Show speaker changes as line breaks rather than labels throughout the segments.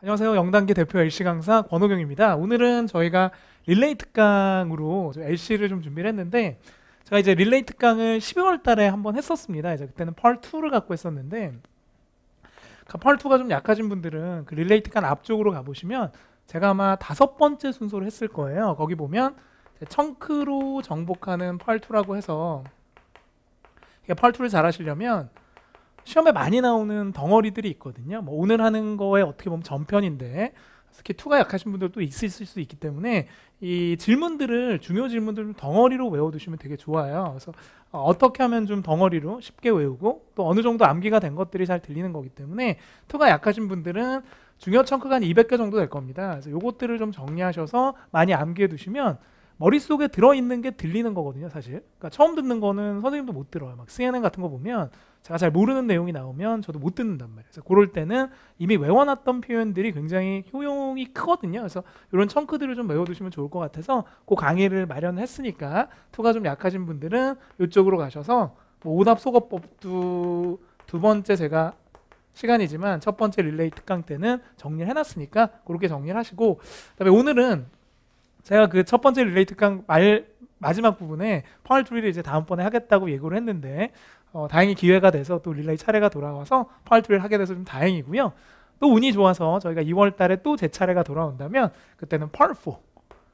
안녕하세요. 영단기 대표 LC 강사 권호경입니다. 오늘은 저희가 릴레이 특강으로 LC를 좀 준비를 했는데, 제가 이제 릴레이 특강을 12월 달에 한번 했었습니다. 이제 그때는 펄2를 갖고 했었는데, 그 펄2가 좀 약하신 분들은 그 릴레이 특강 앞쪽으로 가보시면 제가 아마 5번째 순서로 했을 거예요. 거기 보면 청크로 정복하는 펄2라고 해서, 펄2를 잘 하시려면 시험에 많이 나오는 덩어리들이 있거든요. 뭐 오늘 하는 거에 어떻게 보면 전편인데 특히 2가 약하신 분들도 있을 수 있기 때문에 이 질문들을 중요 질문들을 덩어리로 외워두시면 되게 좋아요. 그래서 어떻게 하면 좀 덩어리로 쉽게 외우고 또 어느 정도 암기가 된 것들이 잘 들리는 거기 때문에 2가 약하신 분들은 중요 청크가 한 200개 정도 될 겁니다. 그래서 요것들을 좀 정리하셔서 많이 암기해 두시면 머릿속에 들어있는 게 들리는 거거든요, 사실. 그러니까 처음 듣는 거는 선생님도 못 들어요. 막 CNN 같은 거 보면 제가 잘 모르는 내용이 나오면 저도 못 듣는단 말이에요. 그래서 그럴 때는 이미 외워놨던 표현들이 굉장히 효용이 크거든요. 그래서 이런 청크들을 좀 외워두시면 좋을 것 같아서 그 강의를 마련했으니까 2가 좀 약하신 분들은 이쪽으로 가셔서 뭐 오답 속어법도 두 번째 제가 시간이지만 첫 번째 릴레이 특강 때는 정리를 해놨으니까 그렇게 정리를 하시고, 그다음에 오늘은 제가 그 첫 번째 릴레이 특강 마지막 부분에 펄2를 이제 다음번에 하겠다고 예고를 했는데 다행히 기회가 돼서 또 릴레이 차례가 돌아와서 펄2를 하게 돼서 좀 다행이고요. 또 운이 좋아서 저희가 2월 달에 또 제 차례가 돌아온다면 그때는 펄4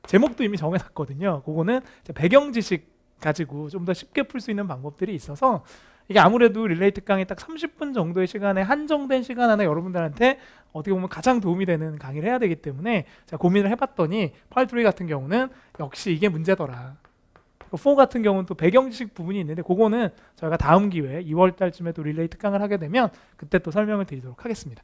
제목도 이미 정해놨거든요. 그거는 배경 지식 가지고 좀 더 쉽게 풀 수 있는 방법들이 있어서 이게 아무래도 릴레이 특강이 딱 30분 정도의 시간에 한정된 시간 안에 여러분들한테 어떻게 보면 가장 도움이 되는 강의를 해야 되기 때문에 제가 고민을 해봤더니 펄3 같은 경우는 역시 이게 문제더라. 4 같은 경우는 또 배경지식 부분이 있는데 그거는 저희가 다음 기회에 2월 달쯤에 또 릴레이 특강을 하게 되면 그때 또 설명을 드리도록 하겠습니다.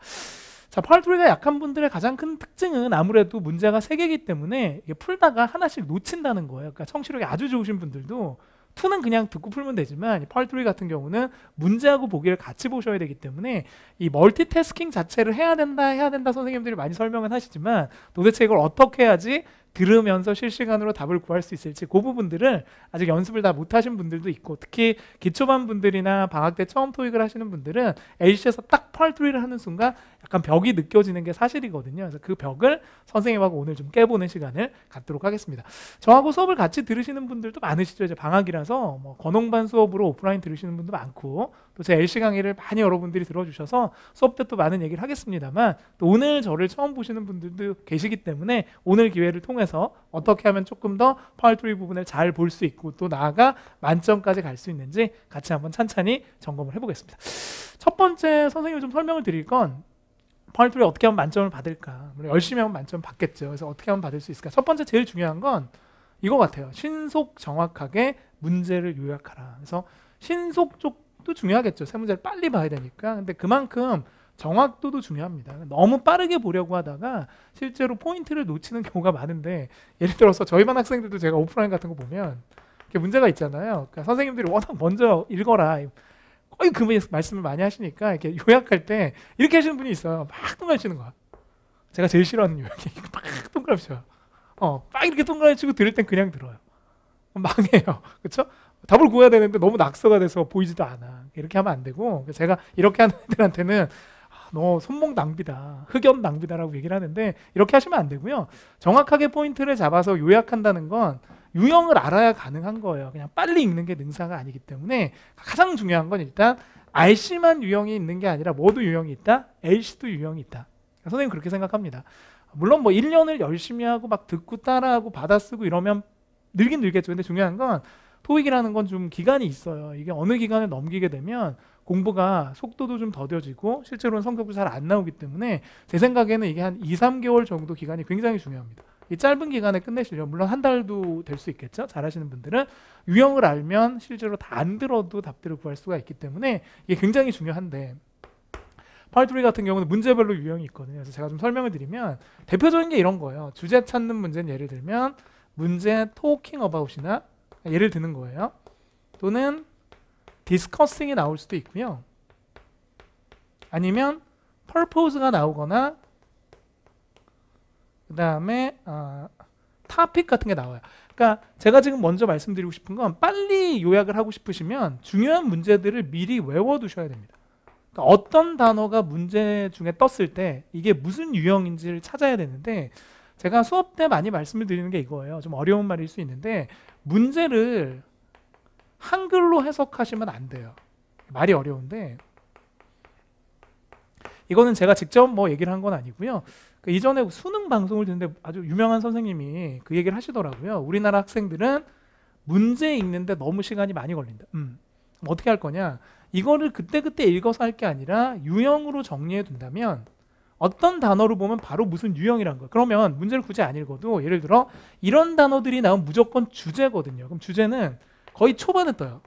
자, 펄3가 약한 분들의 가장 큰 특징은 아무래도 문제가 3개이기 때문에 이게 풀다가 하나씩 놓친다는 거예요. 그러니까 청취력이 아주 좋으신 분들도 2는 그냥 듣고 풀면 되지만 펄3 같은 경우는 문제하고 보기를 같이 보셔야 되기 때문에 이 멀티태스킹 자체를 해야 된다 선생님들이 많이 설명은 하시지만 도대체 이걸 어떻게 해야지 들으면서 실시간으로 답을 구할 수 있을지 그 부분들을 아직 연습을 다 못하신 분들도 있고, 특히 기초반 분들이나 방학 때 처음 토익을 하시는 분들은 LC에서 딱 펄3를 하는 순간 약간 벽이 느껴지는 게 사실이거든요. 그래서 그 벽을 선생님하고 오늘 좀 깨보는 시간을 갖도록 하겠습니다. 저하고 수업을 같이 들으시는 분들도 많으시죠. 이제 방학이라서 뭐 권홍반 수업으로 오프라인 들으시는 분도 많고 또 제 LC 강의를 많이 여러분들이 들어주셔서 수업 때 또 많은 얘기를 하겠습니다만 또 오늘 저를 처음 보시는 분들도 계시기 때문에 오늘 기회를 통해서 어떻게 하면 조금 더 펄3 부분을 잘 볼 수 있고 또 나아가 만점까지 갈 수 있는지 같이 한번 찬찬히 점검을 해보겠습니다. 첫 번째 선생님이 좀 설명을 드릴 건 펄3 어떻게 하면 만점을 받을까. 물론 열심히 하면 만점 받겠죠. 그래서 어떻게 하면 받을 수 있을까. 첫 번째 제일 중요한 건 이거 같아요. 신속 정확하게 문제를 요약하라. 그래서 신속 쪽도 중요하겠죠. 세 문제를 빨리 봐야 되니까. 근데 그만큼 정확도도 중요합니다. 너무 빠르게 보려고 하다가 실제로 포인트를 놓치는 경우가 많은데, 예를 들어서 저희 반 학생들도 제가 오프라인 같은 거 보면 이렇게 문제가 있잖아요. 그러니까 선생님들이 워낙 먼저 읽어라 거의 그 말씀을 많이 하시니까 이렇게 요약할 때 이렇게 하시는 분이 있어요. 막 동그라미 치는 거야. 제가 제일 싫어하는 요약이 막 동그라미 쳐요. 막 이렇게 동그라미 치고 들을 땐 그냥 들어요. 망해요. 그렇죠? 답을 구해야 되는데 너무 낙서가 돼서 보이지도 않아. 이렇게 하면 안 되고, 제가 이렇게 하는 애들한테는 너 손목 낭비다, 흑연 낭비다라고 얘기를 하는데 이렇게 하시면 안 되고요. 정확하게 포인트를 잡아서 요약한다는 건 유형을 알아야 가능한 거예요. 그냥 빨리 읽는 게 능사가 아니기 때문에 가장 중요한 건 일단 RC만 유형이 있는 게 아니라 뭐도 유형이 있다? LC도 유형이 있다. 선생님 그렇게 생각합니다. 물론 뭐 1년을 열심히 하고 막 듣고 따라하고 받아쓰고 이러면 늘긴 늘겠죠. 근데 중요한 건 토익이라는 건 좀 기간이 있어요. 이게 어느 기간을 넘기게 되면 공부가 속도도 좀 더뎌지고 실제로는 성적도 잘 안 나오기 때문에 제 생각에는 이게 한 2, 3개월 정도 기간이 굉장히 중요합니다. 이 짧은 기간에 끝내시려면 물론 한 달도 될 수 있겠죠. 잘하시는 분들은 유형을 알면 실제로 다 안 들어도 답들을 구할 수가 있기 때문에 이게 굉장히 중요한데, 펄3 같은 경우는 문제별로 유형이 있거든요. 그래서 제가 좀 설명을 드리면 대표적인 게 이런 거예요. 주제 찾는 문제는 예를 들면 문제 talking about이나 예를 드는 거예요. 또는 discussing이 나올 수도 있고요. 아니면 purpose가 나오거나 그 다음에 topic 같은 게 나와요. 그러니까 제가 지금 먼저 말씀드리고 싶은 건 빨리 요약을 하고 싶으시면 중요한 문제들을 미리 외워두셔야 됩니다. 그러니까 어떤 단어가 문제 중에 떴을 때 이게 무슨 유형인지를 찾아야 되는데 제가 수업 때 많이 말씀을 드리는 게 이거예요. 좀 어려운 말일 수 있는데 문제를 한글로 해석하시면 안 돼요. 말이 어려운데 이거는 제가 직접 뭐 얘기를 한 건 아니고요. 그 이전에 수능 방송을 듣는데 아주 유명한 선생님이 그 얘기를 하시더라고요. 우리나라 학생들은 문제 읽는데 너무 시간이 많이 걸린다. 그럼 어떻게 할 거냐? 이거를 그때그때 읽어서 할 게 아니라 유형으로 정리해 둔다면 어떤 단어를 보면 바로 무슨 유형이란 거예요. 그러면 문제를 굳이 안 읽어도 예를 들어 이런 단어들이 나오면 무조건 주제거든요. 그럼 주제는 거의 초반에 떠요.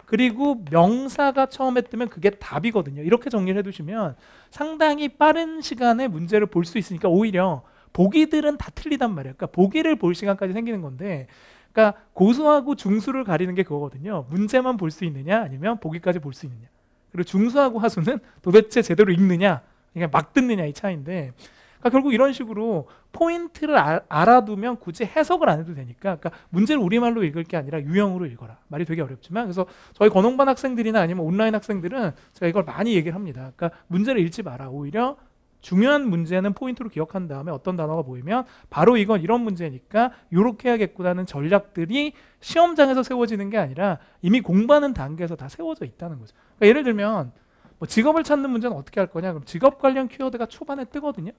그리고 명사가 처음에 뜨면 그게 답이거든요. 이렇게 정리를 해두시면 상당히 빠른 시간에 문제를 볼 수 있으니까 오히려 보기들은 다 틀리단 말이에요. 그러니까 보기를 볼 시간까지 생기는 건데 그러니까 고수하고 중수를 가리는 게 그거거든요. 문제만 볼 수 있느냐 아니면 보기까지 볼 수 있느냐. 그리고 중수하고 하수는 도대체 제대로 읽느냐 그냥 막 듣느냐 이 차이인데 그러니까 결국 이런 식으로 포인트를 알아두면 굳이 해석을 안 해도 되니까 그러니까 문제를 우리말로 읽을 게 아니라 유형으로 읽어라. 말이 되게 어렵지만 그래서 저희 권홍반 학생들이나 아니면 온라인 학생들은 제가 이걸 많이 얘기를 합니다. 그러니까 문제를 읽지 마라. 오히려 중요한 문제는 포인트로 기억한 다음에 어떤 단어가 보이면 바로 이건 이런 문제니까 이렇게 해야겠구나는 전략들이 시험장에서 세워지는 게 아니라 이미 공부하는 단계에서 다 세워져 있다는 거죠. 그러니까 예를 들면 뭐 직업을 찾는 문제는 어떻게 할 거냐? 그럼 직업 관련 키워드가 초반에 뜨거든요.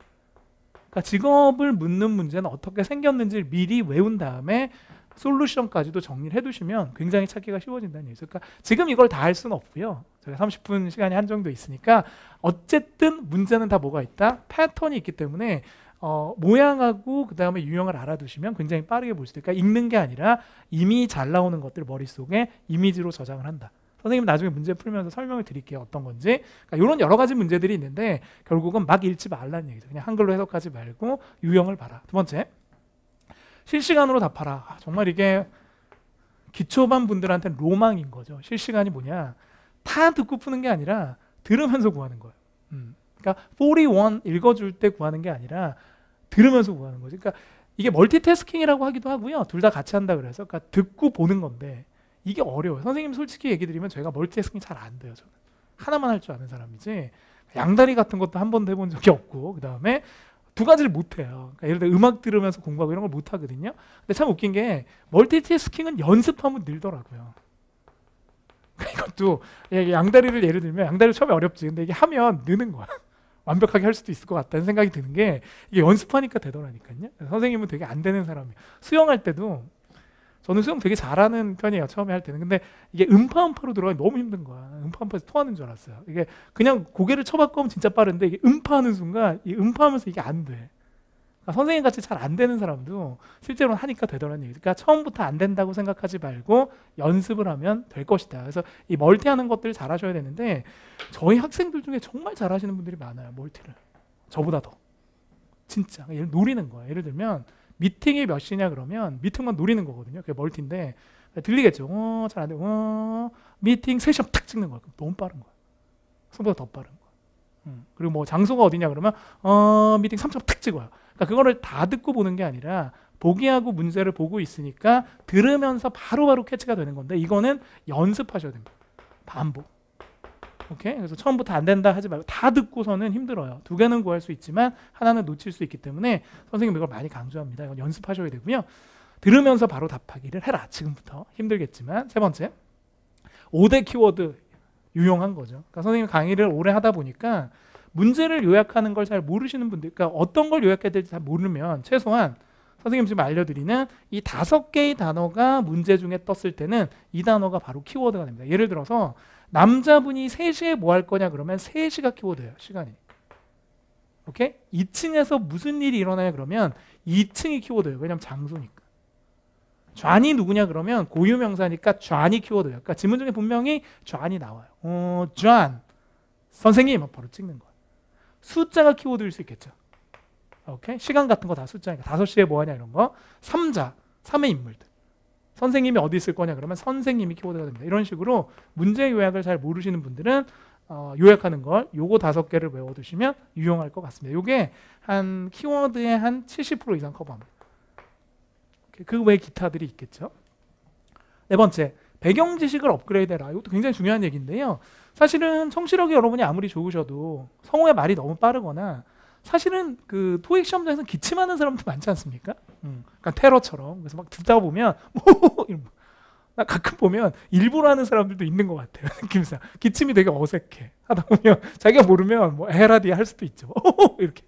그러니까 직업을 묻는 문제는 어떻게 생겼는지를 미리 외운 다음에 솔루션까지도 정리를 해두시면 굉장히 찾기가 쉬워진다는 얘기죠. 그러니까 지금 이걸 다 할 수는 없고요. 제가 30분 시간이 한정돼 있으니까 어쨌든 문제는 다 뭐가 있다? 패턴이 있기 때문에 모양하고 그 다음에 유형을 알아두시면 굉장히 빠르게 볼 수 있다. 그러니까 읽는 게 아니라 이미 잘 나오는 것들을 머릿속에 이미지로 저장을 한다. 선생님 나중에 문제 풀면서 설명을 드릴게요. 어떤 건지. 그러니까 이런 여러 가지 문제들이 있는데 결국은 막 읽지 말라는 얘기죠. 그냥 한글로 해석하지 말고 유형을 봐라. 두 번째, 실시간으로 답하라. 정말 이게 기초반 분들한테는 로망인 거죠. 실시간이 뭐냐? 다 듣고 푸는 게 아니라 들으면서 구하는 거예요. 그러니까 41 읽어줄 때 구하는 게 아니라 들으면서 구하는 거죠. 그러니까 이게 멀티태스킹이라고 하기도 하고요. 둘 다 같이 한다 그래서 그러니까 듣고 보는 건데 이게 어려워요. 선생님 솔직히 얘기 드리면 저희가 멀티태스킹 잘 안 돼요. 저는 하나만 할 줄 아는 사람이지 양다리 같은 것도 한 번도 해본 적이 없고 그 다음에 두 가지를 못해요. 그러니까 예를 들어 음악 들으면서 공부하고 이런 걸 못하거든요. 근데 참 웃긴 게 멀티태스킹은 연습하면 늘더라고요. 이것도 양다리를 예를 들면 양다리 처음에 어렵지. 근데 이게 하면 느는 거야. 완벽하게 할 수도 있을 것 같다는 생각이 드는 게 이게 연습하니까 되더라니까요. 선생님은 되게 안 되는 사람이에요. 수영할 때도 저는 수영 되게 잘하는 편이에요. 처음에 할 때는. 근데 이게 음파음파로 들어가기 너무 힘든 거야. 음파음파에서 토하는 줄 알았어요. 이게 그냥 고개를 쳐바꾸면 진짜 빠른데 이게 음파하는 순간 이 음파하면서 이게 안 돼. 그러니까 선생님 같이 잘 안 되는 사람도 실제로는 하니까 되더라는 얘기죠. 그러니까 처음부터 안 된다고 생각하지 말고 연습을 하면 될 것이다. 그래서 이 멀티하는 것들을 잘 하셔야 되는데 저희 학생들 중에 정말 잘하시는 분들이 많아요. 멀티를. 저보다 더. 진짜. 얘를 노리는 거야. 예를 들면 미팅이 몇 시냐 그러면 미팅만 노리는 거거든요. 그게 멀티인데 들리겠죠. 잘 안 돼. 미팅 3시간 탁 찍는 거야. 그럼 너무 빠른 거야. 손보다 더 빠른 거야. 그리고 뭐 장소가 어디냐 그러면 미팅 3시간 탁 찍어요. 그러니까 그거를 다 듣고 보는 게 아니라 보기하고 문제를 보고 있으니까 들으면서 바로바로 캐치가 되는 건데 이거는 연습하셔야 됩니다. 반복. 오케이? 그래서 처음부터 안 된다 하지 말고 다 듣고서는 힘들어요. 두 개는 구할 수 있지만 하나는 놓칠 수 있기 때문에 선생님 이걸 많이 강조합니다. 이건 연습하셔야 되고요. 들으면서 바로 답하기를 해라. 지금부터. 힘들겠지만. 세 번째, 5대 키워드 유용한 거죠. 그러니까 선생님 강의를 오래 하다 보니까 문제를 요약하는 걸 잘 모르시는 분들, 그러니까 어떤 걸 요약해야 될지 잘 모르면 최소한 선생님 지금 알려드리는 이 5개의 단어가 문제 중에 떴을 때는 이 단어가 바로 키워드가 됩니다. 예를 들어서 남자분이 3시에 뭐 할 거냐 그러면 3시가 키워드예요. 시간이. 오케이? 2층에서 무슨 일이 일어나냐 그러면 2층이 키워드예요. 왜냐면 장소니까. 좌니 누구냐 그러면 고유명사니까 좌니 키워드예요. 그러니까 지문 중에 분명히 좌니 나와요. 좌 선생님 바로 찍는 거예요. 숫자가 키워드일 수 있겠죠. 오케이? 시간 같은 거 다 숫자니까 5시에 뭐 하냐 이런 거. 3자, 3의 인물들. 선생님이 어디 있을 거냐 그러면 선생님이 키워드가 됩니다. 이런 식으로 문제 요약을 잘 모르시는 분들은 요약하는 걸 요거 5개를 외워두시면 유용할 것 같습니다. 요게 한 키워드의 한 70% 이상 커버합니다. 그 외에 기타들이 있겠죠. 네 번째, 배경 지식을 업그레이드해라. 이것도 굉장히 중요한 얘기인데요. 사실은 청취력이 여러분이 아무리 좋으셔도 성우의 말이 너무 빠르거나 사실은 그 토익 시험장에서 기침하는 사람도 많지 않습니까? 그러니까 테러처럼. 그래서 막 듣다 보면 나 가끔 보면 일부러 하는 사람들도 있는 것 같아요. 느낌상 기침이 되게 어색해 하다 보면 자기가 모르면 뭐 에라디 할 수도 있죠. 이렇게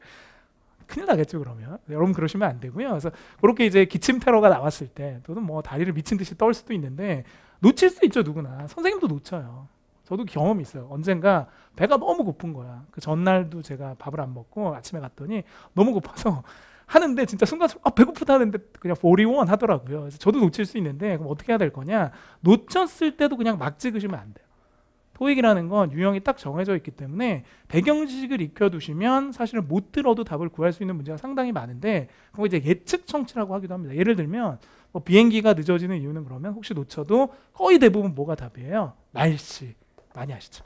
큰일 나겠죠. 그러면 여러분 그러시면 안 되고요. 그래서 그렇게 이제 기침 테러가 나왔을 때 또는 뭐 다리를 미친 듯이 떨 수도 있는데 놓칠 수 있죠. 누구나. 선생님도 놓쳐요. 저도 경험이 있어요. 언젠가 배가 너무 고픈 거야. 그 전날도 제가 밥을 안 먹고 아침에 갔더니 너무 고파서 하는데 진짜 순간적으로 배고프다 하는데 그냥 41 하더라고요. 그래서 저도 놓칠 수 있는데 그럼 어떻게 해야 될 거냐? 놓쳤을 때도 그냥 막 찍으시면 안 돼요. 토익이라는 건 유형이 딱 정해져 있기 때문에 배경 지식을 익혀두시면 사실은 못 들어도 답을 구할 수 있는 문제가 상당히 많은데 그거 이제 예측 청취라고 하기도 합니다. 예를 들면 뭐 비행기가 늦어지는 이유는 그러면 혹시 놓쳐도 거의 대부분 뭐가 답이에요? 날씨. 많이 아시죠?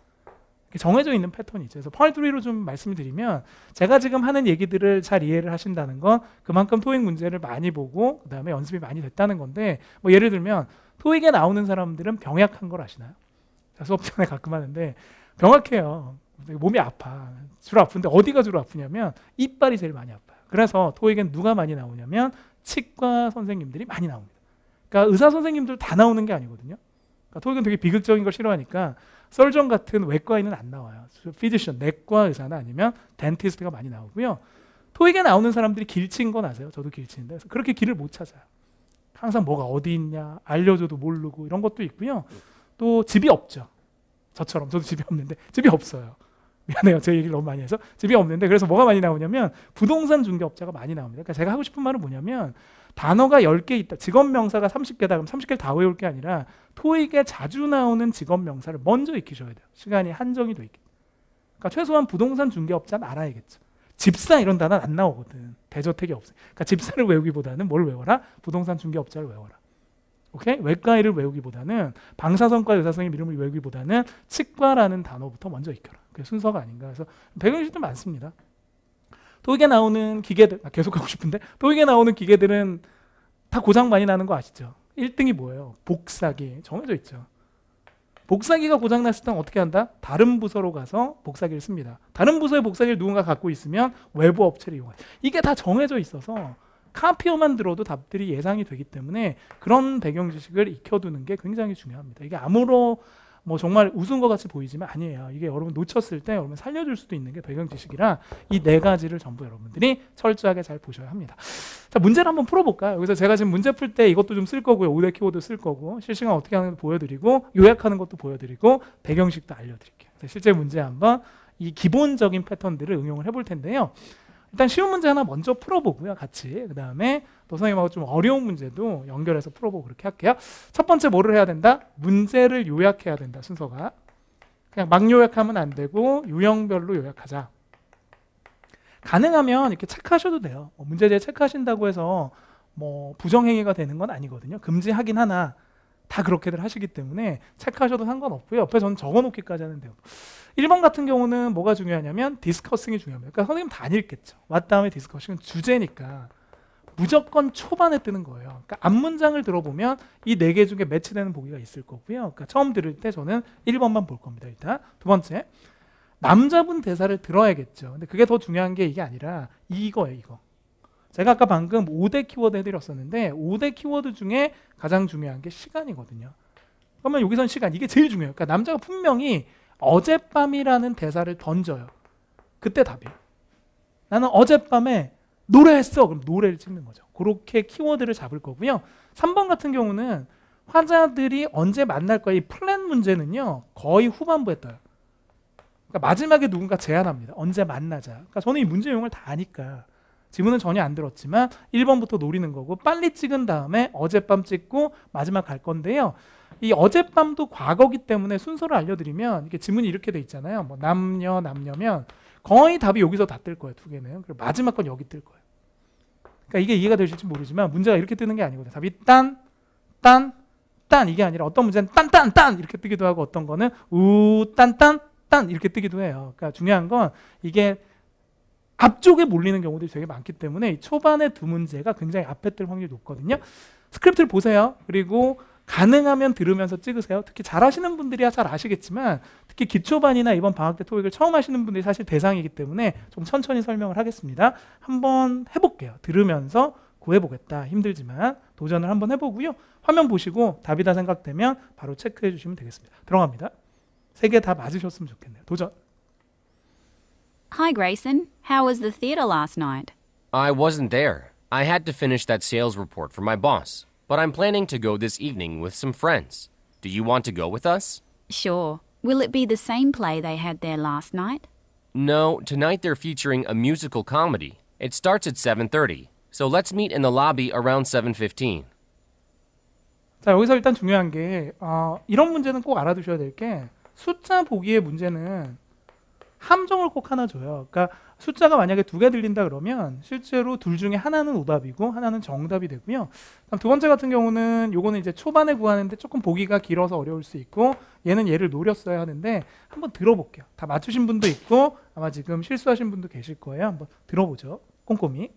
정해져 있는 패턴이죠. 그래서 펄3로 좀 말씀을 드리면 제가 지금 하는 얘기들을 잘 이해를 하신다는 건 그만큼 토익 문제를 많이 보고 그 다음에 연습이 많이 됐다는 건데 뭐 예를 들면 토익에 나오는 사람들은 병약한 걸 아시나요? 수업 전에 가끔 하는데 병약해요. 몸이 아파. 주로 아픈데 어디가 주로 아프냐면 이빨이 제일 많이 아파요. 그래서 토익엔 누가 많이 나오냐면 치과 선생님들이 많이 나옵니다. 그러니까 의사 선생님들 다 나오는 게 아니거든요. 그러니까 토익은 되게 비극적인 걸 싫어하니까 설전 같은 외과의는 안 나와요. 피지션, 내과 의사나 아니면 덴티스트가 많이 나오고요. 토익에 나오는 사람들이 길치인 건 아세요? 저도 길치인데 그래서 그렇게 길을 못 찾아요. 항상 뭐가 어디 있냐 알려줘도 모르고 이런 것도 있고요. 또 집이 없죠. 저처럼 저도 집이 없는데 집이 없어요. 미안해요. 제 얘기를 너무 많이 해서 집이 없는데 그래서 뭐가 많이 나오냐면 부동산 중개업자가 많이 나옵니다. 그러니까 제가 하고 싶은 말은 뭐냐면 단어가 10개 있다. 직업명사가 30개다. 그럼 30개를 다 외울 게 아니라 토익에 자주 나오는 직업명사를 먼저 익히셔야 돼요. 시간이 한정이 돼 있기 때문에. 그러니까 최소한 부동산 중개업자는 알아야겠죠. 집사 이런 단어는 안 나오거든. 대저택이 없어요. 그러니까 집사를 외우기보다는 뭘 외워라? 부동산 중개업자를 외워라. 오케이? 외과의를 외우기보다는 방사선과 의사선생님 이름을 외우기보다는 치과라는 단어부터 먼저 익혀라. 그게 순서가 아닌가. 그래서 배경지식도 많습니다. 토익에 나오는 기계들, 계속 하고 싶은데 토익에 나오는 기계들은 다 고장 많이 나는 거 아시죠? 1등이 뭐예요? 복사기. 정해져 있죠. 복사기가 고장 났을 땐 어떻게 한다? 다른 부서로 가서 복사기를 씁니다. 다른 부서의 복사기를 누군가 갖고 있으면 외부 업체를 이용하죠. 이게 다 정해져 있어서 카피어만 들어도 답들이 예상이 되기 때문에 그런 배경 지식을 익혀두는 게 굉장히 중요합니다. 이게 아무로 뭐 정말 우스운 것 같이 보이지만 아니에요. 이게 여러분 놓쳤을 때 여러분 살려줄 수도 있는 게 배경 지식이라 이 네 가지를 전부 여러분들이 철저하게 잘 보셔야 합니다. 자, 문제를 한번 풀어볼까요? 여기서 제가 지금 문제 풀 때 이것도 좀 쓸 거고요. 5대 키워드 쓸 거고 실시간 어떻게 하는 거 보여드리고 요약하는 것도 보여드리고 배경식도 알려드릴게요. 실제 문제 한번 이 기본적인 패턴들을 응용을 해볼 텐데요. 일단 쉬운 문제 하나 먼저 풀어보고요. 같이. 그 다음에 또 선생님하고 좀 어려운 문제도 연결해서 풀어보고 그렇게 할게요. 첫 번째 뭐를 해야 된다? 문제를 요약해야 된다. 순서가. 그냥 막 요약하면 안 되고 유형별로 요약하자. 가능하면 이렇게 체크하셔도 돼요. 문제지에 체크하신다고 해서 뭐 부정행위가 되는 건 아니거든요. 금지하긴 하나 다 그렇게들 하시기 때문에 체크하셔도 상관없고요. 옆에 저는 적어놓기까지 하는데요. 1번 같은 경우는 뭐가 중요하냐면 디스커싱이 중요합니다. 그러니까 선생님 다 안 읽겠죠. 왔다음에 디스커싱은 주제니까 무조건 초반에 뜨는 거예요. 그러니까 앞문장을 들어보면 이 4개 중에 매치되는 보기가 있을 거고요. 그러니까 처음 들을 때 저는 1번만 볼 겁니다. 일단 두 번째, 남자분 대사를 들어야겠죠. 근데 그게 더 중요한 게 이게 아니라 이거예요. 이거. 제가 아까 방금 5대 키워드 해드렸었는데 5대 키워드 중에 가장 중요한 게 시간이거든요. 그러면 여기선 시간, 이게 제일 중요해요. 그러니까 남자가 분명히 어젯밤이라는 대사를 던져요. 그때 답이에요. 나는 어젯밤에 노래했어. 그럼 노래를 찍는 거죠. 그렇게 키워드를 잡을 거고요. 3번 같은 경우는 화자들이 언제 만날 거야. 이 플랜 문제는요. 거의 후반부에 떠요. 그러니까 마지막에 누군가 제안합니다. 언제 만나자. 그러니까 저는 이 문제 내용을 다 아니까 지문은 전혀 안 들었지만 1번부터 노리는 거고 빨리 찍은 다음에 어젯밤 찍고 마지막 갈 건데요. 이 어젯밤도 과거기 때문에 순서를 알려드리면 이게 지문이 이렇게 돼 있잖아요. 뭐 남녀면 거의 답이 여기서 다 뜰 거예요. 두 개는. 그리고 마지막 건 여기 뜰 거예요. 그러니까 이게 이해가 되실지 모르지만 문제가 이렇게 뜨는 게 아니거든요. 답이 딴 이게 아니라 어떤 문제는 딴 이렇게 뜨기도 하고 어떤 거는 딴 이렇게 뜨기도 해요. 그러니까 중요한 건 이게 앞쪽에 몰리는 경우들이 되게 많기 때문에 초반에 두 문제가 굉장히 앞에 뜰 확률이 높거든요. 스크립트를 보세요. 그리고 가능하면 들으면서 찍으세요. 특히 잘하시는 분들이야 잘 아시겠지만 특히 기초반이나 이번 방학 때 토익을 처음 하시는 분들이 사실 대상이기 때문에 좀 천천히 설명을 하겠습니다. 한번 해볼게요. 들으면서 구해보겠다. 힘들지만 도전을 한번 해보고요. 화면 보시고 답이다 생각되면 바로 체크해 주시면 되겠습니다. 들어갑니다. 3개 다 맞으셨으면 좋겠네요. 도전.
Hi, Grayson. How was the theater last night?
I wasn't there. I had to finish that sales report for my boss, but I'm planning to go this evening with some friends. Do you want to go with us?
Sure. Will it be the same play they had there last night?
No, tonight they're featuring a musical comedy. It starts at 7:30, so let's meet in the lobby around 7:15.
자, 여기서 일단 중요한 게 이런 문제는 꼭 알아두셔야 될 게 숫자 보기의 문제는 함정을 꼭 하나 줘요. 그러니까 숫자가 만약에 2개 들린다 그러면 실제로 둘 중에 하나는 오답이고 하나는 정답이 되고요. 그다음 두 번째 같은 경우는 요거는 이제 초반에 구하는데 조금 보기가 길어서 어려울 수 있고 얘는 얘를 노렸어야 하는데 한번 들어볼게요. 다 맞추신 분도 있고 아마 지금 실수하신 분도 계실 거예요. 한번 들어보죠. 꼼꼼히.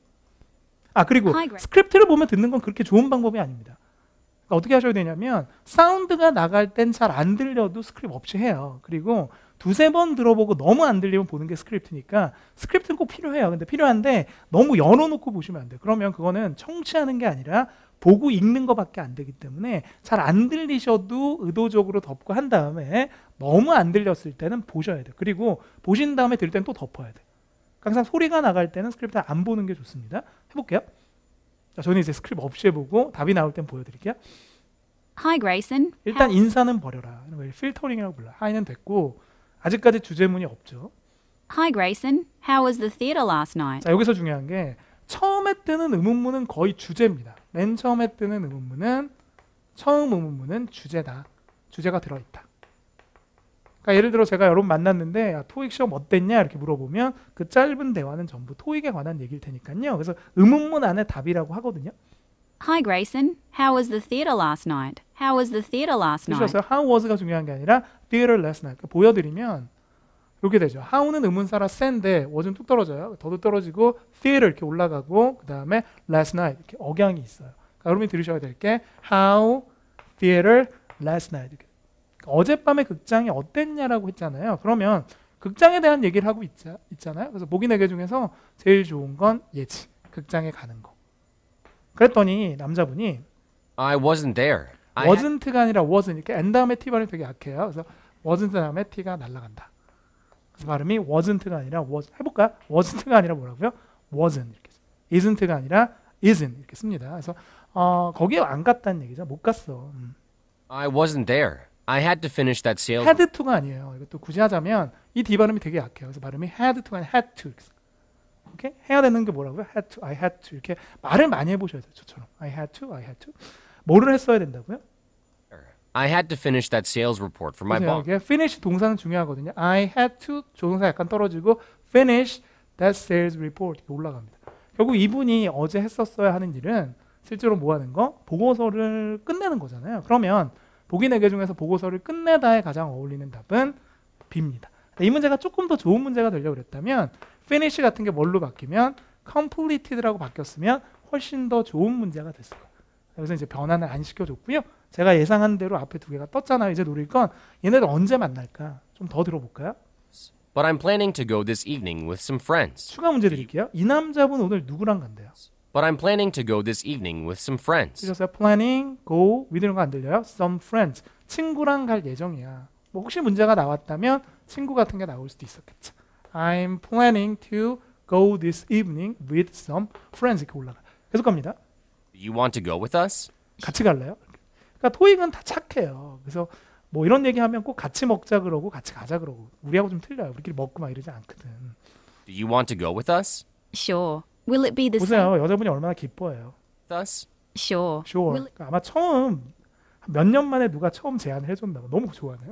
그리고 스크립트를 보면 듣는 건 그렇게 좋은 방법이 아닙니다. 그러니까 어떻게 하셔야 되냐면 사운드가 나갈 땐 잘 안 들려도 스크립트 없이 해요. 그리고 2-3번 들어보고 너무 안 들리면 보는 게 스크립트니까 스크립트는 꼭 필요해요. 근데 필요한데 너무 열어놓고 보시면 안 돼요. 그러면 그거는 청취하는 게 아니라 보고 읽는 것밖에 안 되기 때문에 잘 안 들리셔도 의도적으로 덮고 한 다음에 너무 안 들렸을 때는 보셔야 돼요. 그리고 보신 다음에 들을 때는 또 덮어야 돼요. 항상 소리가 나갈 때는 스크립트 안 보는 게 좋습니다. 해볼게요. 자, 저는 이제 스크립트 없이 해보고 답이 나올 땐 보여드릴게요.
Hi, Grayson.
일단 인사는 버려라. 필터링이라고 불러요. 하이는 됐고 아직까지 주제문이 없죠.
Hi, Grayson. How was the theater last night?
자, 여기서 중요한 게 처음에 뜨는 의문문은 거의 주제입니다. 맨 처음에 뜨는 의문문은 처음 의문문은 주제다. 주제가 들어있다. 그러니까 예를 들어 제가 여러분 만났는데 토익 시험 어땠냐 이렇게 물어보면 그 짧은 대화는 전부 토익에 관한 얘기일 테니까요. 그래서 의문문 안에 답이라고 하거든요.
Hi, Grayson. How was the theater last night? How was the theater last night?
그래서 how was가 중요한 게 아니라 theater last night. 그러니까 보여드리면 이렇게 되죠. how는 의문사라 센데 was는 뚝 떨어져요. 더도 떨어지고 theater 이렇게 올라가고 그 다음에 last night 이렇게 억양이 있어요. 그러니까 여러분이 들으셔야 될 게 how theater last night. 그러니까 어젯밤에 극장이 어땠냐라고 했잖아요. 그러면 극장에 대한 얘기를 하고 있잖아요. 그래서 보기 4개 중에서 제일 좋은 건 얘지. 극장에 가는 거. 그랬더니 남자분이
I wasn't there.
wasn't가 아니라 wasn't 이렇게 n 다음에 t 발음이 되게 약해요. 그래서 wasn't 다음에 t가 날아간다. 그래서 발음이 wasn't가 아니라 was. 해볼까요? wasn't가 아니라 뭐라고요? wasn't 이렇게. isn't가 아니라 isn't 이렇게 씁니다. 그래서 거기에 안 갔다는 얘기죠. 못 갔어.
I wasn't there. I had to finish that sales.
had to가 아니에요. 이것도 굳이 하자면 이 D 발음이 되게 약해요. 그래서 발음이 had to가 아니라 had to. 이렇게 해야 되는 게 뭐라고요? had to, I had to 이렇게 말을 많이 해보셔야 돼요. 저처럼 I had to, I had to. 뭐를 했어야 된다고요?
I had to finish that sales report for my
보세요.
boss.
이게 finish 동사는 중요하거든요. I had to 조동사 약간 떨어지고 finish that sales report 이렇게 올라갑니다. 결국 이분이 어제 했었어야 하는 일은 실제로 뭐 하는 거? 보고서를 끝내는 거잖아요. 그러면 보기 4개 중에서 보고서를 끝내다에 가장 어울리는 답은 B입니다. 이 문제가 조금 더 좋은 문제가 되려고 그랬다면 finish 같은 게 뭘로 바뀌면 completed라고 바뀌었으면 훨씬 더 좋은 문제가 됐을 거예요. 그래서 이제 변환을 안 시켜줬고요. 제가 예상한 대로 앞에 2개가 떴잖아요. 이제 노릴 건 얘네들 언제 만날까? 좀 더 들어볼까요?
But I'm planning to go this evening with some friends.
추가 문제 드릴게요. 이 남자분 오늘 누구랑 간대요?
But I'm planning to go this evening with some friends.
들으셨어요? planning, go, with는 거 안 들려요? some friends. 친구랑 갈 예정이야. 뭐 혹시 문제가 나왔다면 친구 같은 게 나올 수도 있었겠죠. I'm planning to go this evening with some friends. 이렇게 올라가. 계속 갑니다.
Do you want to go with us?
같이 갈래요? 그러니까 토익은 다 착해요. 그래서 뭐 이런 얘기하면 꼭 같이 먹자 그러고 같이 가자 그러고 우리하고 좀 틀려요. 우리끼리 먹고 막 이러지 않거든.
Do you want to go with us?
Sure. Will it be the same?
보세요. 여자분이 얼마나 기뻐해요.
With us?
Sure.
Sure.
Will it...
그러니까 아마 처음 몇 년 만에 누가 처음 제안을 해줬나 봐. 너무 좋아하네.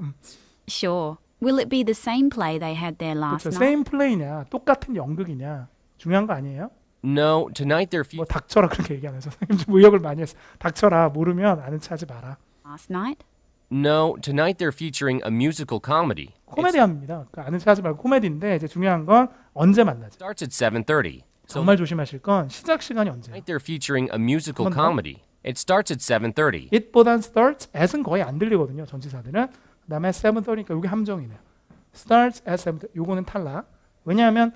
Sure. Will it be the same play they had there last
그렇죠.
night?
same play냐 똑같은 연극이냐 중요한 거 아니에요?
No, tonight they're
뭐
featuring.
닥쳐라 그렇게 얘기 안 해서 선생님 좀 의역을 많이 했어. 닥쳐라 모르면 아는 체 하지 마라.
Last night?
No, tonight they're featuring a musical comedy. It
코미디언입니다. 그러니까 아는 체 하지 말고 코미디인데 이제 중요한 건 언제 만나죠.
starts at 7:30. So
정말 조심하실 건 시작 시간이 언제예요?
tonight they're featuring a musical
한번 더?
comedy. It starts at 7:30.
it보단 starts at은 거의 안 들리거든요. 전치사들은. 그 다음에 7:30니까 이게 함정이네요. starts at 7:30. 요거는 탈락. 왜냐하면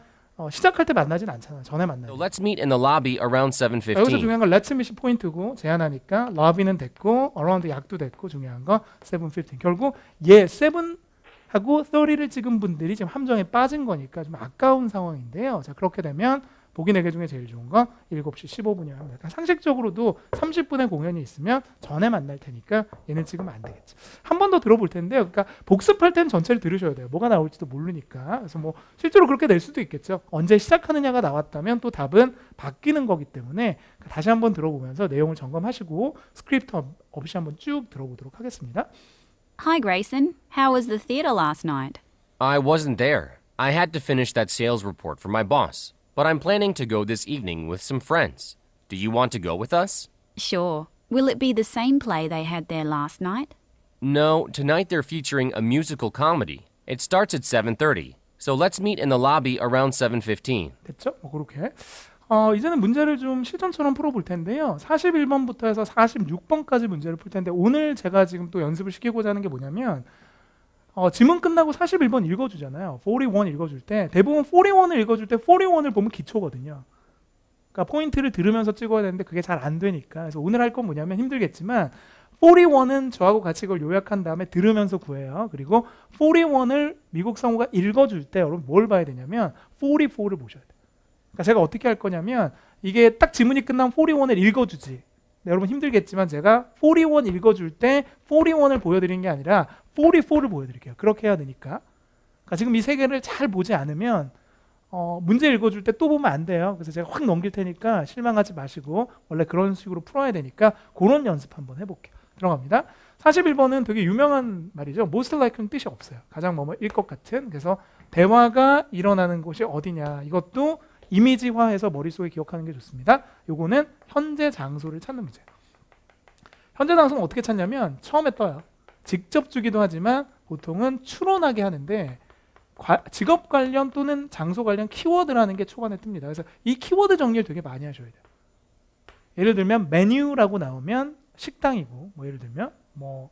시작할 때 만나진 않잖아요. 전에
So
만나요.
let's meet in the lobby around
여기서
7:15.
중요한 건 let's meet이 포인트고 제한하니까 lobby는 됐고 around 약도 됐고 중요한 거 7:15. 결국 7하고 30를 찍은 분들이 지금 함정에 빠진 거니까 좀 아까운 상황인데요. 자, 그렇게 되면 보기 4개 중에 제일 좋은 건 7시 15분이라 합니다. 그러니까 상식적으로도 30분의 공연이 있으면 전에 만날 테니까 얘는 찍으면 안 되겠죠. 한 번 더 들어볼 텐데요. 그러니까 복습할 때는 전체를 들으셔야 돼요. 뭐가 나올지도 모르니까. 그래서 뭐 실제로 그렇게 될 수도 있겠죠. 언제 시작하느냐가 나왔다면 또 답은 바뀌는 거기 때문에 다시 한번 들어보면서 내용을 점검하시고 스크립트 없이 한번 쭉 들어보도록 하겠습니다.
Hi, Grayson. How was the theatre last night?
I wasn't there. I had to finish that sales report for my boss. But I'm planning to go this evening with some friends. Do you want to go with us?
Sure. Will it be the same play they had there last night?
No, tonight they're featuring a musical comedy. It starts at 7:30. So let's meet in the lobby around 7:15.
됐죠? 뭐 그렇게. 이제는 문제를 좀 실전처럼 풀어볼 텐데요. 41번부터 해서 46번까지 문제를 풀 텐데 오늘 제가 지금 또 연습을 시키고자 하는 게 뭐냐면 지문 끝나고 41번 읽어주잖아요. 41 읽어줄 때 대부분 41을 읽어줄 때 41을 보면 기초거든요. 그러니까 포인트를 들으면서 찍어야 되는데 그게 잘 안 되니까 그래서 오늘 할 건 뭐냐면 힘들겠지만 41은 저하고 같이 그걸 요약한 다음에 들으면서 구해요. 그리고 41을 미국 성우가 읽어줄 때 여러분 뭘 봐야 되냐면 44를 보셔야 돼요. 그러니까 제가 어떻게 할 거냐면 이게 딱 지문이 끝나면 41을 읽어주지. 여러분 힘들겠지만 제가 41 읽어줄 때 41을 보여드리는 게 아니라 44를 보여드릴게요. 그렇게 해야 되니까. 그러니까 지금 이 세 개를 잘 보지 않으면 문제 읽어줄 때 또 보면 안 돼요. 그래서 제가 확 넘길 테니까 실망하지 마시고 원래 그런 식으로 풀어야 되니까 그런 연습 한번 해볼게요. 들어갑니다. 41번은 되게 유명한 말이죠. most like는 뜻이 없어요. 가장 뭐뭐일 것 같은. 그래서 대화가 일어나는 곳이 어디냐. 이것도 이미지화해서 머릿속에 기억하는 게 좋습니다. 요거는 현재 장소를 찾는 문제예요. 현재 장소는 어떻게 찾냐면 처음에 떠요. 직접 주기도 하지만 보통은 추론하게 하는데 직업 관련 또는 장소 관련 키워드라는 게 초반에 뜹니다. 그래서 이 키워드 정리를 되게 많이 하셔야 돼요. 예를 들면 메뉴라고 나오면 식당이고 뭐 예를 들면 뭐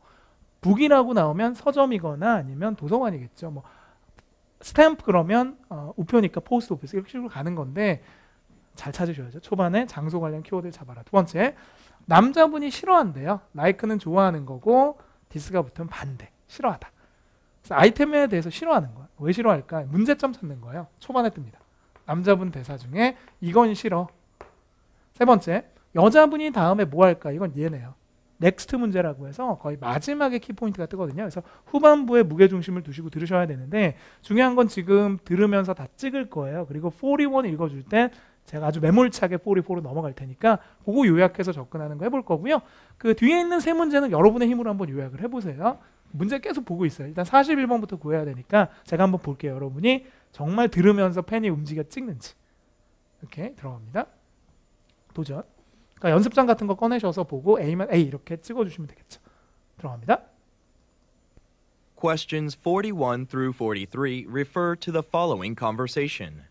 북이라고 나오면 서점이거나 아니면 도서관이겠죠. 뭐 스탬프 그러면 우표니까 포스트 오피스 이렇게 식으로 가는 건데 잘 찾으셔야죠. 초반에 장소 관련 키워드를 잡아라. 두 번째, 남자분이 싫어한대요. like는 좋아하는 거고 디스가 붙으면 반대, 싫어하다. 그래서 아이템에 대해서 싫어하는 거야. 왜 싫어할까? 문제점 찾는 거예요. 초반에 뜹니다. 남자분 대사 중에 이건 싫어. 세 번째, 여자분이 다음에 뭐 할까? 이건 얘네요. 넥스트 문제라고 해서 거의 마지막에 키포인트가 뜨거든요. 그래서 후반부에 무게중심을 두시고 들으셔야 되는데 중요한 건 지금 들으면서 다 찍을 거예요. 그리고 41 읽어줄 때 제가 아주 매몰차게 44로 넘어갈 테니까 그거 요약해서 접근하는 거 해볼 거고요. 그 뒤에 있는 세 문제는 여러분의 힘으로 한번 요약을 해보세요. 문제 계속 보고 있어요. 일단 41번부터 구해야 되니까 제가 한번 볼게요. 여러분이 정말 들으면서 펜이 움직여 찍는지. 이렇게 들어갑니다. 도전. 그러니까 연습장 같은 거 꺼내셔서 보고 A면 A 이렇게 찍어주시면 되겠죠. 들어갑니다.
Questions 41 through 43 refer to the following conversation.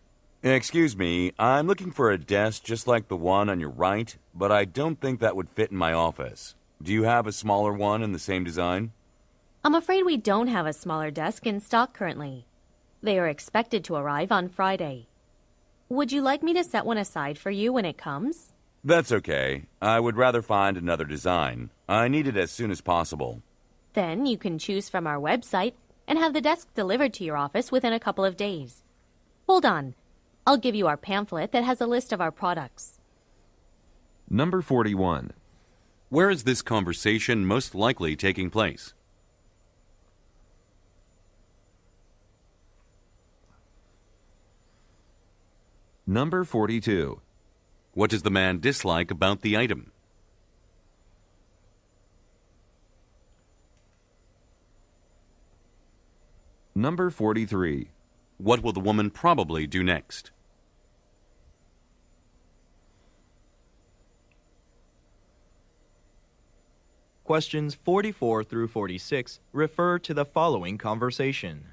Excuse me, I'm looking for a desk just like the one on your right, but I don't think that would fit in my office. Do you have a smaller one in the same design?
I'm afraid we don't have a smaller desk in stock currently. They are expected to arrive on Friday. Would you like me to set one aside for you when it comes?
That's okay. I would rather find another design. I need it as soon as possible.
Then you can choose from our website and have the desk delivered to your office within a couple of days. Hold on. I'll give you our pamphlet that has a list of our products.
Number 41.
Where is this conversation most likely taking place?
Number 42.
What does the man dislike about the item?
Number 43.
What will the woman probably do next?
Questions 44 through 46 refer to the following conversation.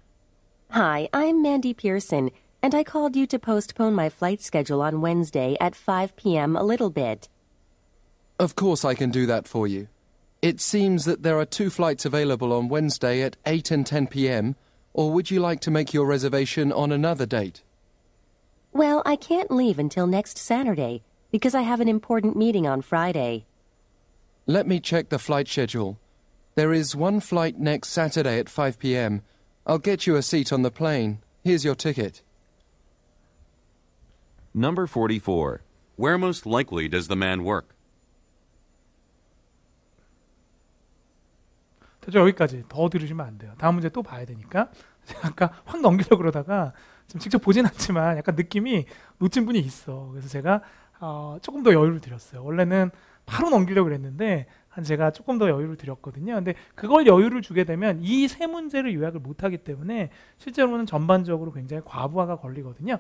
Hi, I'm Mandy Pearson, and I called you to postpone my flight schedule on Wednesday at 5 p.m. a little bit.
Of course I can do that for you. It seems that there are 2 flights available on Wednesday at 8 and 10 p.m., or would you like to make your reservation on another date?
Well, I can't leave until next Saturday because I have an important meeting on Friday.
Let me check the flight schedule. There is 1 flight next Saturday at 5 p.m. I'll get you a seat on the plane. Here's your ticket.
Number 44.
Where most likely does the man work?
저 여기까지 더 들으시면 안 돼요. 다음 문제 또 봐야 되니까. 제가 아까 확 넘기려고 그러다가 지금 직접 보진 않지만 약간 느낌이 놓친 분이 있어. 그래서 제가 조금 더 여유를 드렸어요. 원래는 바로 넘기려고 그랬는데 제가 조금 더 여유를 드렸거든요. 근데 그걸 여유를 주게 되면 이 세 문제를 요약을 못하기 때문에 실제로는 전반적으로 굉장히 과부하가 걸리거든요.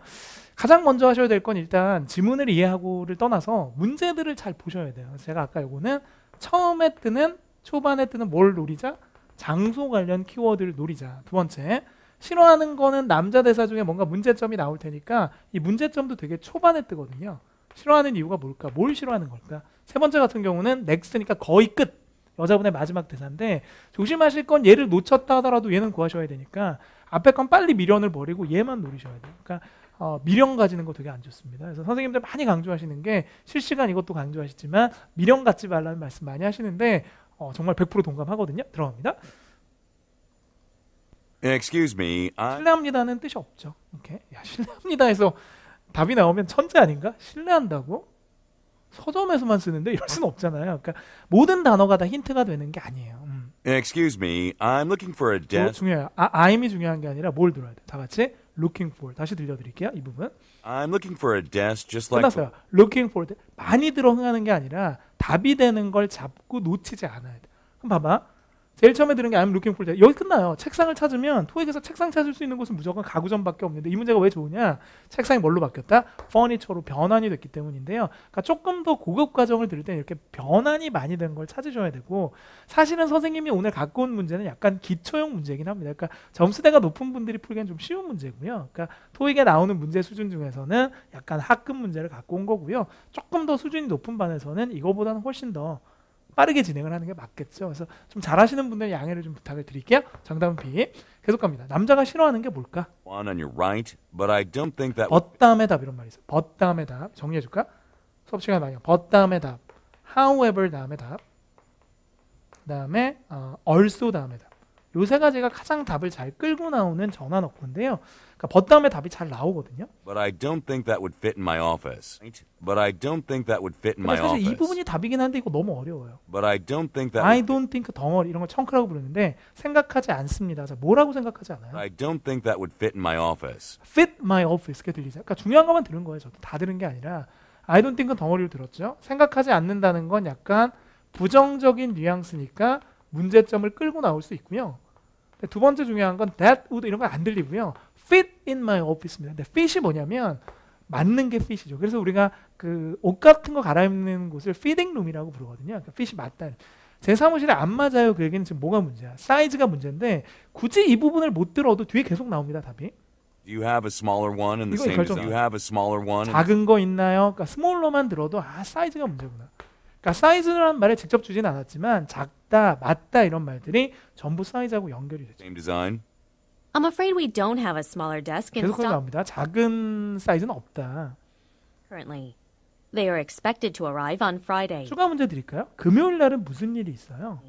가장 먼저 하셔야 될 건 일단 지문을 이해하고를 떠나서 문제들을 잘 보셔야 돼요. 제가 아까 요거는 처음에 뜨는 초반에 뜨는 뭘 노리자? 장소 관련 키워드를 노리자. 두 번째, 싫어하는 거는 남자 대사 중에 뭔가 문제점이 나올 테니까 이 문제점도 되게 초반에 뜨거든요. 싫어하는 이유가 뭘까? 뭘 싫어하는 걸까? 세 번째 같은 경우는 넥스트니까 거의 끝. 여자분의 마지막 대사인데 조심하실 건 얘를 놓쳤다 하더라도 얘는 구하셔야 되니까 앞에 건 빨리 미련을 버리고 얘만 노리셔야 돼요. 그러니까 미련 가지는 거 되게 안 좋습니다. 그래서 선생님들 많이 강조하시는 게 실시간 이것도 강조하시지만 미련 갖지 말라는 말씀 많이 하시는데 정말 100% 동감하거든요. 들어갑니다.
Excuse me,
신뢰합니다는 뜻이 없죠. 이렇게 신뢰합니다에서 답이 나오면 천재 아닌가? 신뢰한다고? 서점에서만 쓰는데 이럴 수는 없잖아요. 그러니까 모든 단어가 다 힌트가 되는 게 아니에요.
Excuse me, I'm looking for a desk.
중요해요. I'm이 중요한 게 아니라 뭘 들어야 돼요. 다 같이 looking for. 다시 들려드릴게요. 이 부분.
I'm looking for a desk just like.
끝났어요. looking for. 많이 들어가는 게 아니라 답이 되는 걸 잡고 놓치지 않아야 돼. 그럼 봐봐. 제일 처음에 들은 게 I'm looking for. 여기 끝나요. 책상을 찾으면 토익에서 책상 찾을 수 있는 곳은 무조건 가구점밖에 없는데 이 문제가 왜 좋으냐? 책상이 뭘로 바뀌었다? furniture로 변환이 됐기 때문인데요. 그러니까 조금 더 고급 과정을 들을 때는 이렇게 변환이 많이 된 걸 찾으셔야 되고 사실은 선생님이 오늘 갖고 온 문제는 약간 기초형 문제이긴 합니다. 그러니까 점수대가 높은 분들이 풀기엔 좀 쉬운 문제고요. 그러니까 토익에 나오는 문제 수준 중에서는 약간 학급 문제를 갖고 온 거고요. 조금 더 수준이 높은 반에서는 이거보다는 훨씬 더 빠르게 진행을 하는 게 맞겠죠. 그래서 좀 잘하시는 분들 양해를 좀 부탁을 드릴게요. 정답은 B. 계속 갑니다. 남자가 싫어하는 게 뭘까?
One on your right, but I don't think that.
but 다음에 답 이런 말이 있어요. but 다음에 답 정리해 줄까? 수업 시간에 많이 but 다음에 답, however 다음에 답, 그다음에 also 다음에 답. 요 세 가지가 가장 답을 잘 끌고 나오는 전환 어구인데요. 그러니까 but 다음에 답이 잘 나오거든요.
But I don't think that would fit in my office. But I don't think that would fit in my
사실
office.
이 부분이 답이긴 한데 이거 너무 어려워요.
But I don't think that.
I don't think 덩어리 이런 걸 청크라고 부르는데 생각하지 않습니다. 자, 뭐라고 생각하지 않아요?
I don't think that would fit in my office.
fit my office 이렇게 들리죠. 그러니까 중요한 것만 들은 거예요. 저도 다 들은 게 아니라 I don't think은 덩어리를 들었죠. 생각하지 않는다는 건 약간 부정적인 뉘앙스니까 문제점을 끌고 나올 수 있고요. 두 번째 중요한 건 that would 이런 건 안 들리고요. fit in my office입니다. 근데 fit이 뭐냐면 맞는 게 fit이죠. 그래서 우리가 그 옷 같은 거 갈아입는 곳을 fitting room이라고 부르거든요. 그러니까 fit이 맞다. 제 사무실에 안 맞아요. 그 얘기는 지금 뭐가 문제야? 사이즈가 문제인데 굳이 이 부분을 못 들어도 뒤에 계속 나옵니다. 답이.
Do you have a smaller one in the
이거
same
결정.
design? Do you have a smaller one?
작은 거 있나요? 그러니까 스몰러만 들어도 사이즈가 문제구나. 그러니까 사이즈라는 말에 직접 주진 않았지만 작다, 맞다 이런 말들이 전부 사이즈하고 연결이 되죠.
Same design.
I'm afraid we don't have a smaller desk in
계속
stock
나옵니다. 작은 사이즈는 없다.
currently. They are expected to arrive on Friday.
추가 문제 드릴까요? 금요일 날은 무슨 일이 있어요?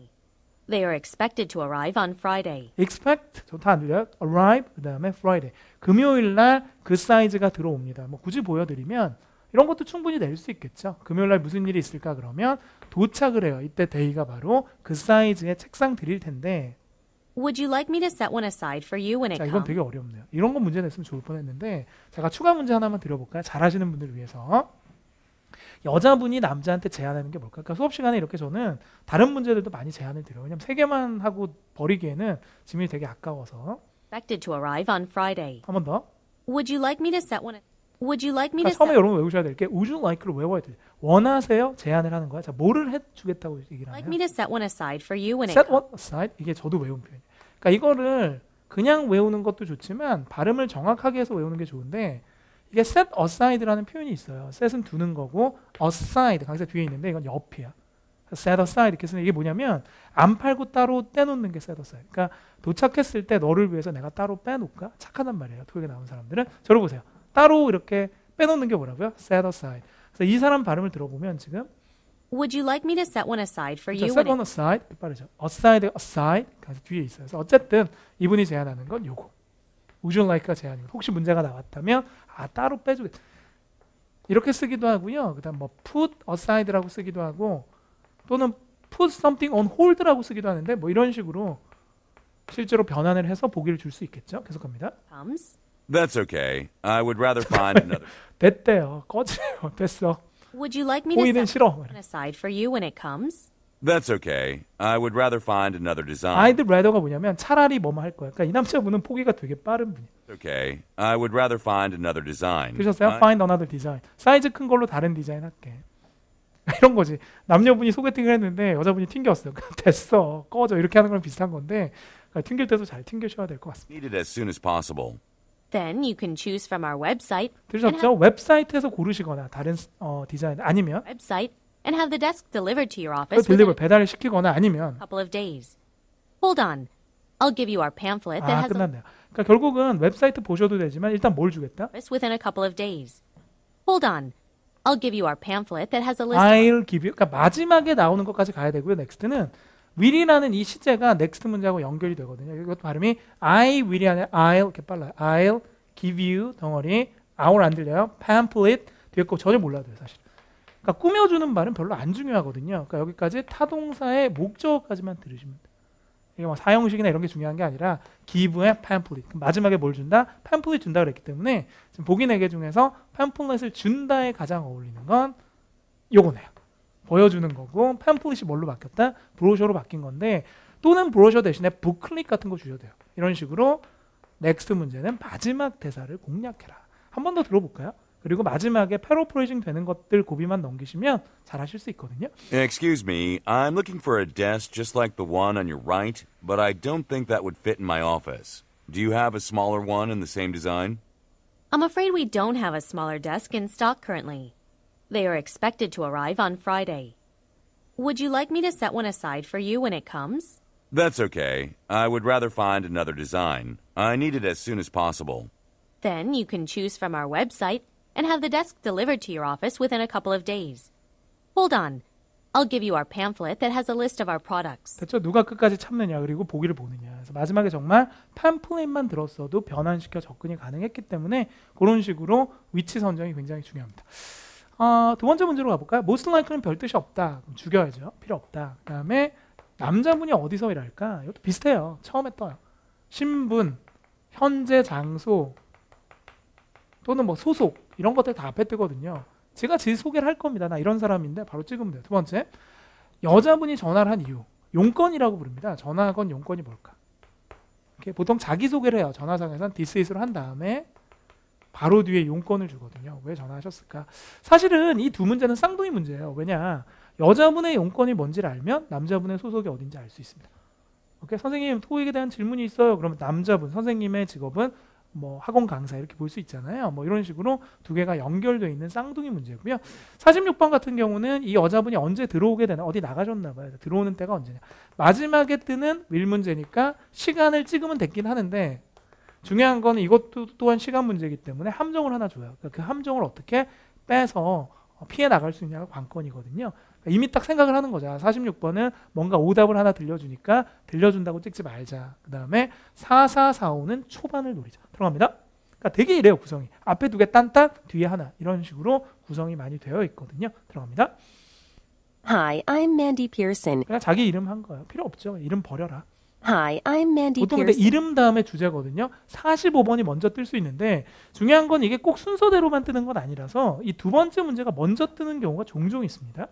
They are expected to arrive on Friday.
expect 저 다 안 들려요? arrive 그다음에 Friday. 금요일 날 그 사이즈가 들어옵니다. 뭐 굳이 보여드리면 이런 것도 충분히 낼 수 있겠죠. 금요일 날 무슨 일이 있을까 그러면 도착을 해요. 이때 데이가 바로 그 사이즈의 책상 드릴 텐데
Would you like me to set one aside for you when it
자, 이건
comes?
되게 어렵네요. 이런 거 문제 냈으면 좋을 뻔했는데 제가 추가 문제 하나만 드려볼까요? 잘하시는 분들을 위해서. 여자분이 남자한테 제안하는 게 뭘까? 그러니까 수업 시간에 이렇게 저는 다른 문제들도 많이 제안을 드려요. 왜냐면 세 개만 하고 버리기에는 지문이 되게 아까워서.
Expected to arrive on Friday.
한 번 더.
Would you like me to set one? Would you like me
그러니까
to
처음에
set?
여러분 외우셔야 될 게 would you like를 외워야 돼요. 원하세요? 제안을 하는 거야. 자, 뭐를 해주겠다고 얘기를
Like
하냐?
me to set one aside for you when it
set
comes?
one aside 이게 저도 외운 표현이에요. 그러니까 이거를 그냥 외우는 것도 좋지만 발음을 정확하게 해서 외우는 게 좋은데 이게 set aside라는 표현이 있어요. set은 두는 거고 aside 강사 뒤에 있는데 이건 옆이야. set aside 이렇게 쓰는 이게 뭐냐면 안 팔고 따로 떼놓는 게 set aside. 그러니까 도착했을 때 너를 위해서 내가 따로 빼놓을까? 착하단 말이에요. 토익에 나온 사람들은. 저를 보세요. 따로 이렇게 빼놓는 게 뭐라고요? set aside. 그래서 이 사람 발음을 들어보면 지금
Would you like me to set one aside for
자,
you?
set one aside 빠르죠. aside 가서 뒤에 있어요. 그래서 어쨌든 이분이 제안하는 건 요거. Would you like가 제안이고 혹시 문제가 나왔다면 따로 빼주겠. 이렇게 쓰기도 하고요. 그다음 뭐 put aside라고 쓰기도 하고 또는 put something on hold라고 쓰기도 하는데 뭐 이런 식으로 실제로 변환을 해서 보기를 줄 수 있겠죠. 계속합니다.
Comes.
That's okay. I would rather find another.
됐대요. 꺼지래요. 됐어.
Would you like me to
호의는
set
싫어.
one aside for you when it comes?
That's okay. I would rather find another design.
I'd rather가 뭐냐면 차라리 뭐뭐 할 거야. 그러니까 이 남자분은 포기가 되게 빠른 분이에요.
Okay. I would rather find another design.
그러셨어요? Find another design. 사이즈 큰 걸로 다른 디자인 할게. 이런 거지. 남녀분이 소개팅을 했는데 여자분이 튕겼어요. 됐어. 꺼져. 이렇게 하는 거랑 비슷한 건데 그러니까 튕길 때도 잘 튕기셔야 될 것 같습니다.
Need it as soon as possible.
Then you can choose from our website
들으셨죠? 웹사이트에서 고르시거나 다른 디자인 아니면
and have the desk delivered to your
그
office
딜리버
within
배달을 시키거나 아니면
a couple of days. Hold on. I'll give you our pamphlet that has a
끝났네요. 그러니까 결국은 웹사이트 보셔도 되지만 일단 뭘 주겠다?
list within a couple of days. Hold on. I'll give you our pamphlet that has a list.
I'll give you. 그러니까 마지막에 나오는 것까지 가야 되고요. next는 will이라는 이 시제가 next 문제하고 연결이 되거든요. 이것도 발음이 I will이 아니라 I'll 이렇게 빨라요. I'll give you 덩어리 our 안 들려요. pamphlet 뒤에 거 전혀 몰라도 돼요. 사실. 그러니까 꾸며주는 말은 별로 안 중요하거든요. 그러니까 여기까지 타동사의 목적까지만 들으시면 돼요. 이게 뭐 사형식이나 이런 게 중요한 게 아니라 give의 pamphlet. 마지막에 뭘 준다? pamphlet 준다 그랬기 때문에 지금 보기 4개 중에서 pamphlet을 준다에 가장 어울리는 건 요거네요. 보여주는 거고 pamphlet이 뭘로 바뀌었다? 브로셔로 바뀐 건데 또는 브로셔 대신에 북클릭 같은 거 주셔도 돼요. 이런 식으로 넥스트 문제는 마지막 대사를 공략해라. 한 번 더 들어볼까요? 그리고 마지막에 패러프레이징 되는 것들 고비만 넘기시면 잘 하실 수 있거든요.
Excuse me, I'm looking for a desk just like the one on your right, but I don't think that would fit in my office. Do you have a smaller one in the same design?
I'm afraid we don't have a smaller desk in stock currently. They are expected to arrive on Friday. Would you like me to set one aside for you when it comes?
That's okay. I would rather find another design. I need it as soon as possible.
Then you can choose from our website and have the desk delivered to your office within a couple of days. Hold on. I'll give you our pamphlet that has a list of our products.
됐죠? 누가 끝까지 참느냐 그리고 보기를 보느냐. 그래서 마지막에 정말 팜플렛만 들었어도 변환시켜 접근이 가능했기 때문에 그런 식으로 위치 선정이 굉장히 중요합니다. 두 번째 문제로 가볼까요? Most likely는 별 뜻이 없다. 그럼 죽여야죠. 필요 없다. 그 다음에 남자분이 어디서 일할까? 이것도 비슷해요. 처음에 떠요. 신분, 현재 장소 또는 뭐 소속 이런 것들 다 앞에 뜨거든요. 제가 제 소개를 할 겁니다. 나 이런 사람인데 바로 찍으면 돼요. 두 번째, 여자분이 전화를 한 이유. 용건이라고 부릅니다. 전화 건 용건이 뭘까? 이렇게 보통 자기소개를 해요. 전화상에서는 this is로 한 다음에 바로 뒤에 용건을 주거든요. 왜 전화하셨을까? 사실은 이 두 문제는 쌍둥이 문제예요. 왜냐? 여자분의 용건이 뭔지를 알면 남자분의 소속이 어딘지 알 수 있습니다. 오케이? 선생님, 토익에 대한 질문이 있어요. 그러면 남자분, 선생님의 직업은 뭐 학원 강사 이렇게 볼 수 있잖아요. 뭐 이런 식으로 두 개가 연결되어 있는 쌍둥이 문제고요. 46번 같은 경우는 이 여자분이 언제 들어오게 되나 어디 나가셨나 봐요. 들어오는 때가 언제냐. 마지막에 뜨는 윌 문제니까 시간을 찍으면 됐긴 하는데 중요한 건 이것도 또한 시간 문제이기 때문에 함정을 하나 줘요. 그러니까 그 함정을 어떻게 빼서 피해 나갈 수 있냐가 관건이거든요. 그러니까 이미 딱 생각을 하는 거죠. 46번은 뭔가 오답을 하나 들려주니까 들려준다고 찍지 말자. 그 다음에 4445는 초반을 노리자. 들어갑니다. 그러니까 되게 이래요, 구성이. 앞에 두 개 딴딴, 뒤에 하나. 이런 식으로 구성이 많이 되어 있거든요. 들어갑니다.
Hi, I'm Mandy Pearson.
그냥 자기 이름 한 거예요. 필요 없죠. 이름 버려라.
Hi, I'm Mandy
보통 근데
Pearson.
이름 다음에 주제거든요. 45번이 먼저 뜰 수 있는데 중요한 건 이게 꼭 순서대로만 뜨는 건 아니라서 이 두 번째 문제가 먼저 뜨는 경우가 종종 있습니다.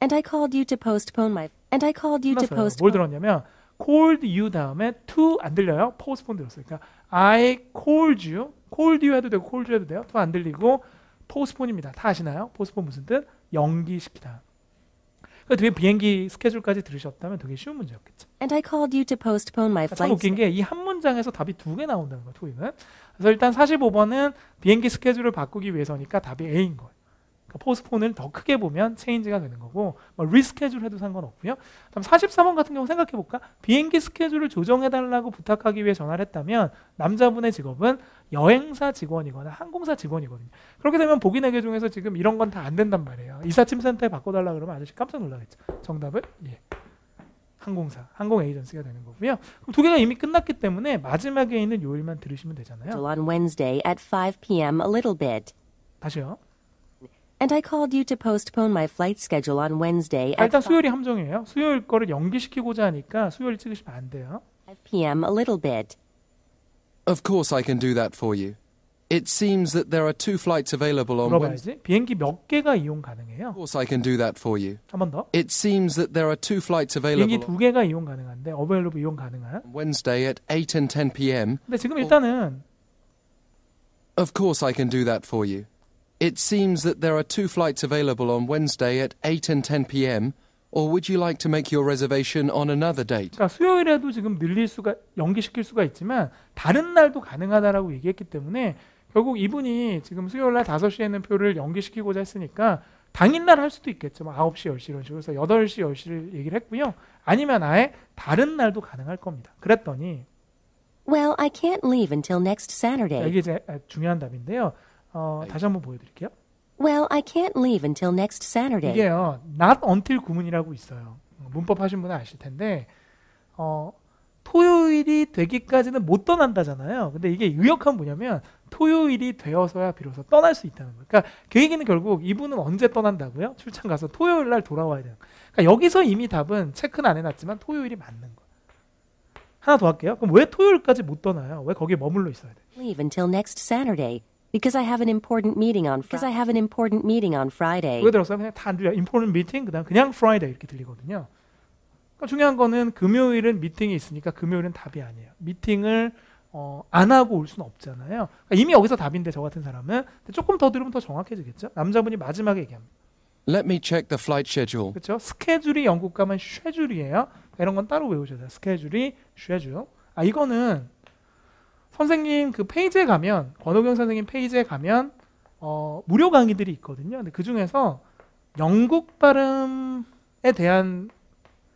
And I called you to postpone my. And I called you to
끝났어요. 뭘
postpone.
들었냐면 called you 다음에 to 안 들려요? postpone 들었어요. 그러니까 I called you, called you 해도 되고 called you 해도 돼요. to 안 들리고 postpone입니다. 다 아시나요? postpone 무슨 뜻? 연기시키다. 그 뒤에 비행기 스케줄까지 들으셨다면 되게 쉬운 문제였겠죠.
And I called you to postpone my
참
flight.
웃긴 게 이 한 문장에서 답이 두 개 나온다는 거예요. 토익은. 그래서 일단 45번은 비행기 스케줄을 바꾸기 위해서니까 답이 A인 거예요. 그러니까 포스폰을 더 크게 보면 체인지가 되는 거고 뭐 리스케줄 해도 상관없고요. 그다음 44번 같은 경우 생각해 볼까? 비행기 스케줄을 조정해 달라고 부탁하기 위해 전화를 했다면 남자분의 직업은 여행사 직원이거나 항공사 직원이거든요. 그렇게 되면 보기 4개 중에서 지금 이런 건 다 안 된단 말이에요. 이사침센터에 바꿔달라 그러면 아저씨 깜짝 놀라겠죠. 정답은 항공사, 항공 에이전시가 되는 거고요. 그럼 두 개가 이미 끝났기 때문에 마지막에 있는 요일만 들으시면 되잖아요.
On Wednesday at 5 p.m. a little bit.
다시요.
And I called you to postpone my flight schedule on Wednesday at
일단 수요일이 함정이에요. 수요일 거를 연기시키고자 하니까 수요일 찍으시면 안 돼요.
5 p.m. a little bit.
Of course I can do that for you. It seems that there are 2 flights available on Wednesday.
물어봐야지. 비행기 몇 개가 이용 가능해요?
Of course I can do that for you.
한 번 더.
It seems that there are 2 flights
비행기
available
2개가 이용 가능한데 available 이용 가능한.
on Wednesday at 8 and 10 p.m.
근데 지금 일단은
Of course I can do that for you. It seems that there are 2 flights available on Wednesday at 8 and 10 p.m. Or would you like to make your reservation on another date?
그러니까 수요일에도 지금 늘릴 수가 연기시킬 수가 있지만 다른 날도 가능하다라고 얘기했기 때문에 결국 이분이 지금 수요일 날 5시에 있는 표를 연기시키고자 했으니까 당일날 할 수도 있겠죠. 뭐 9시, 10시 이런 식으로. 그래서 8시, 10시를 얘기를 했고요. 아니면 아예 다른 날도 가능할 겁니다. 그랬더니
Well, I can't leave until next Saturday.
이게 이제 중요한 답인데요. 다시 한번 보여드릴게요.
Well, I can't leave until next Saturday.
이게요. not until 구문이라고 있어요. 문법 하신 분은 아실 텐데 토요일이 되기까지는 못 떠난다잖아요. 근데 이게 의역한 뭐냐면 토요일이 되어서야 비로소 떠날 수 있다는 거예요. 그러니까 그 얘기는 결국 이분은 언제 떠난다고요? 출장 가서 토요일 날 돌아와야 되는 거예요. 그러니까 여기서 이미 답은 체크는 안 해놨지만 토요일이 맞는 거예요. 하나 더 할게요. 그럼 왜 토요일까지 못 떠나요? 왜 거기에 머물러 있어야 돼요?
Leave until next Saturday because I have an important meeting on Friday.
왜 들었어요? 그냥 다 안 들려요. important meeting 그다음 그냥 Friday 이렇게 들리거든요. 그러니까 중요한 거는 금요일은 미팅이 있으니까 금요일은 답이 아니에요. 미팅을 안 하고 올 수는 없잖아요. 그러니까 이미 여기서 답인데 저 같은 사람은 조금 더 들으면 더 정확해지겠죠. 남자분이 마지막에 얘기합니다.
Let me check the flight schedule.
그렇죠? 스케줄이 영국 가면 쉐줄이에요. 이런 건 따로 외우셔야 돼요. 스케줄이 쉐줄. 이거는 선생님 그 페이지에 가면 권호경 선생님 페이지에 가면 무료 강의들이 있거든요. 근데 그 중에서 영국 발음에 대한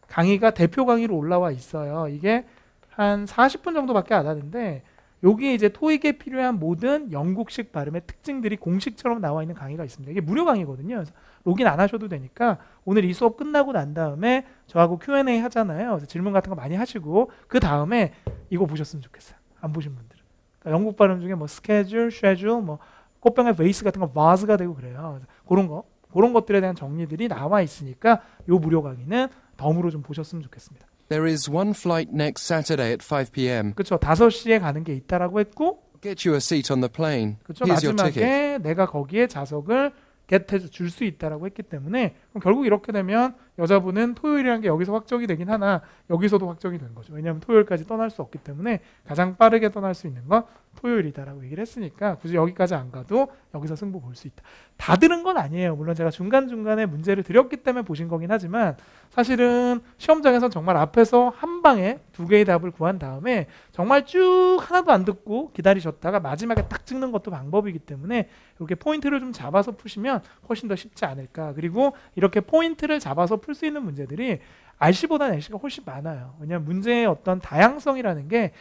강의가 대표 강의로 올라와 있어요. 이게 한 40분 정도밖에 안 하는데 여기 이제 토익에 필요한 모든 영국식 발음의 특징들이 공식처럼 나와 있는 강의가 있습니다. 이게 무료 강의거든요. 그래서 로그인 안 하셔도 되니까 오늘 이 수업 끝나고 난 다음에 저하고 Q&A 하잖아요. 그래서 질문 같은 거 많이 하시고 그 다음에 이거 보셨으면 좋겠어요. 안 보신 분들은. 그러니까 영국 발음 중에 뭐 스케줄, 쉐줄, 뭐 꽃병의 베이스 같은 거 바즈가 되고 그래요. 그래서 그런 것들에 대한 정리들이 나와 있으니까 요 무료 강의는 덤으로 좀 보셨으면 좋겠습니다.
There is 1 flight next Saturday at 5 p.m.
그렇죠. 5시에 가는 게 있다라고 했고
Get you a seat on the plane.
그렇죠.
Here's your ticket.
마지막에 내가 거기에 좌석을 겟해서 줄 수 있다라고 했기 때문에 그럼 결국 이렇게 되면 여자분은 토요일이라는 게 여기서 확정이 되긴 하나 여기서도 확정이 된 거죠. 왜냐하면 토요일까지 떠날 수 없기 때문에 가장 빠르게 떠날 수 있는 건 토요일이다라고 얘기를 했으니까 굳이 여기까지 안 가도 여기서 승부 볼 수 있다. 다 들은 건 아니에요. 물론 제가 중간중간에 문제를 드렸기 때문에 보신 거긴 하지만 사실은 시험장에서 정말 앞에서 한 방에 2개의 답을 구한 다음에 정말 쭉 하나도 안 듣고 기다리셨다가 마지막에 딱 찍는 것도 방법이기 때문에 이렇게 포인트를 좀 잡아서 푸시면 훨씬 더 쉽지 않을까. 그리고 이렇게 포인트를 잡아서 풀 수 있는 문제들이 RC보다는 LC가 훨씬 많아요. 왜냐하면 문제의 어떤 다양성이라는 게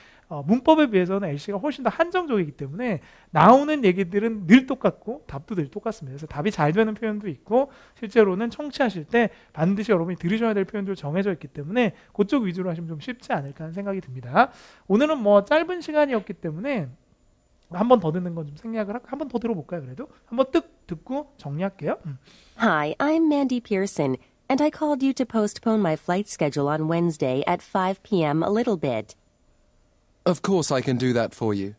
문법에 비해서는 LC가 훨씬 더 한정적이기 때문에 나오는 얘기들은 늘 똑같고 답도 늘 똑같습니다. 그래서 답이 잘 되는 표현도 있고 실제로는 청취하실 때 반드시 여러분이 들으셔야 될 표현도 정해져 있기 때문에 그쪽 위주로 하시면 좀 쉽지 않을까 하는 생각이 듭니다. 오늘은 뭐 짧은 시간이었기 때문에 한 번 더 듣는 건 좀 생략을 하고 한 번 더 들어볼까요? 그래도 한 번 듣고 정리할게요.
Hi, I'm Mandy Pearson, and I called you to postpone my flight schedule on Wednesday at 5 p.m. a little bit.
Of course I can do that for you.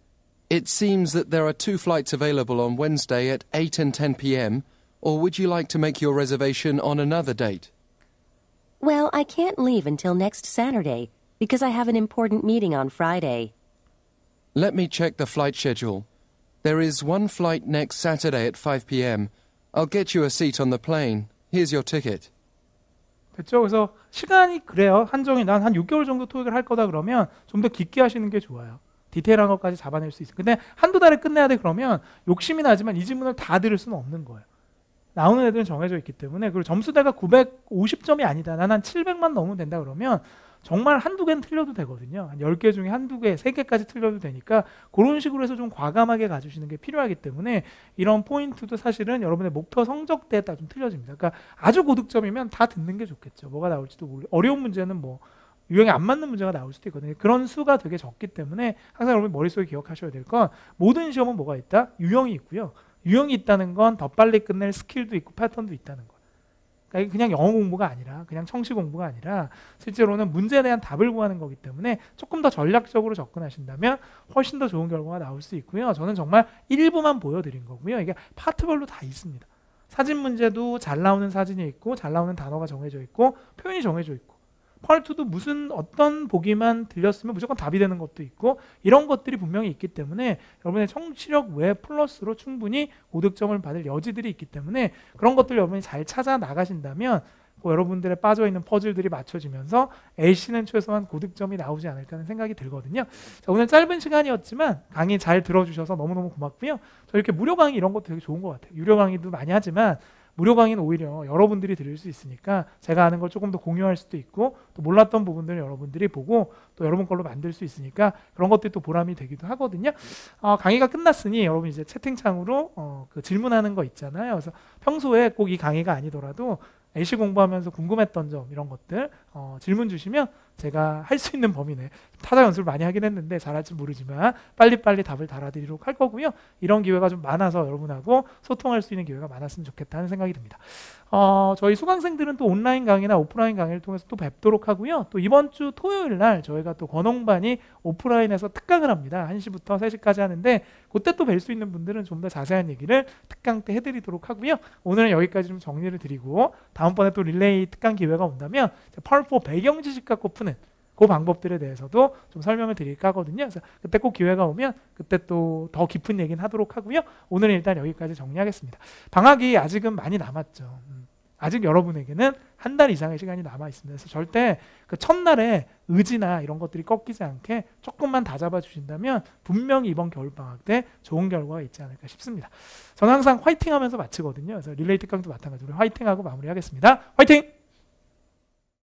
It seems that there are 2 flights available on Wednesday at 8 and 10 p.m. Or would you like to make your reservation on another date?
Well, I can't leave until next Saturday because I have an important meeting on Friday.
Let me check the flight schedule. There is 1 flight next Saturday at 5 p.m. I'll get you a seat on the plane. Here's your ticket.
됐죠? 그래서 시간이 그래요. 한정이 난 한 6개월 정도 토익을 할 거다 그러면 좀 더 깊게 하시는 게 좋아요. 디테일한 것까지 잡아낼 수 있어요. 근데 한두 달에 끝내야 돼 그러면 욕심이 나지만 이 질문을 다 들을 수는 없는 거예요. 나오는 애들은 정해져 있기 때문에. 그리고 점수대가 950점이 아니다. 난 한 700만 넘으면 된다 그러면 정말 한두 개는 틀려도 되거든요. 한 10개 중에 한두 개, 3개까지 틀려도 되니까 그런 식으로 해서 좀 과감하게 가주시는 게 필요하기 때문에 이런 포인트도 사실은 여러분의 목표 성적대에 따라 좀 틀려집니다. 그러니까 아주 고득점이면 다 듣는 게 좋겠죠. 뭐가 나올지도 모르고 어려운 문제는 뭐 유형에 안 맞는 문제가 나올 수도 있거든요. 그런 수가 되게 적기 때문에 항상 여러분 머릿속에 기억하셔야 될 건 모든 시험은 뭐가 있다? 유형이 있고요. 유형이 있다는 건 더 빨리 끝낼 스킬도 있고 패턴도 있다는 거예요. 그러니까 그냥 영어 공부가 아니라 그냥 청시 공부가 아니라 실제로는 문제에 대한 답을 구하는 거기 때문에 조금 더 전략적으로 접근하신다면 훨씬 더 좋은 결과가 나올 수 있고요. 저는 정말 일부만 보여드린 거고요. 이게 파트별로 다 있습니다. 사진 문제도 잘 나오는 사진이 있고 잘 나오는 단어가 정해져 있고 표현이 정해져 있고 펄2도 무슨 어떤 보기만 들렸으면 무조건 답이 되는 것도 있고 이런 것들이 분명히 있기 때문에 여러분의 청취력 외 플러스로 충분히 고득점을 받을 여지들이 있기 때문에 그런 것들 여러분이 잘 찾아 나가신다면 여러분들의 빠져있는 퍼즐들이 맞춰지면서 LC는 최소한 고득점이 나오지 않을까 하는 생각이 들거든요. 자, 오늘 짧은 시간이었지만 강의 잘 들어주셔서 너무너무 고맙고요. 저 이렇게 무료 강의 이런 것도 되게 좋은 것 같아요. 유료 강의도 많이 하지만 무료 강의는 오히려 여러분들이 들을 수 있으니까 제가 아는 걸 조금 더 공유할 수도 있고 또 몰랐던 부분들을 여러분들이 보고 또 여러분 걸로 만들 수 있으니까 그런 것들이 또 보람이 되기도 하거든요. 강의가 끝났으니 여러분 이제 채팅창으로 그 질문하는 거 있잖아요. 그래서 평소에 꼭 이 강의가 아니더라도 LC 공부하면서 궁금했던 점 이런 것들 질문 주시면 제가 할 수 있는 범위 내 타자 연습을 많이 하긴 했는데 잘할지 모르지만 빨리빨리 답을 달아드리도록 할 거고요. 이런 기회가 좀 많아서 여러분하고 소통할 수 있는 기회가 많았으면 좋겠다는 생각이 듭니다. 저희 수강생들은 또 온라인 강의나 오프라인 강의를 통해서 또 뵙도록 하고요. 또 이번 주 토요일 날 저희가 또 권홍반이 오프라인에서 특강을 합니다. 1시부터 3시까지 하는데 그때 또 뵐 수 있는 분들은 좀 더 자세한 얘기를 특강 때 해드리도록 하고요. 오늘은 여기까지 좀 정리를 드리고 다음번에 또 릴레이 특강 기회가 온다면 펄4 배경 지식 갖고 푸는 그 방법들에 대해서도 좀 설명을 드릴까 하거든요. 그래서 그때 꼭 기회가 오면 그때 또 더 깊은 얘기는 하도록 하고요. 오늘은 일단 여기까지 정리하겠습니다. 방학이 아직은 많이 남았죠. 아직 여러분에게는 한 달 이상의 시간이 남아 있습니다. 그래서 절대 그 첫날에 의지나 이런 것들이 꺾이지 않게 조금만 다 잡아 주신다면 분명히 이번 겨울방학 때 좋은 결과가 있지 않을까 싶습니다. 저는 항상 화이팅 하면서 마치거든요. 그래서 릴레이 특강도 마찬가지로 화이팅하고 마무리하겠습니다. 화이팅!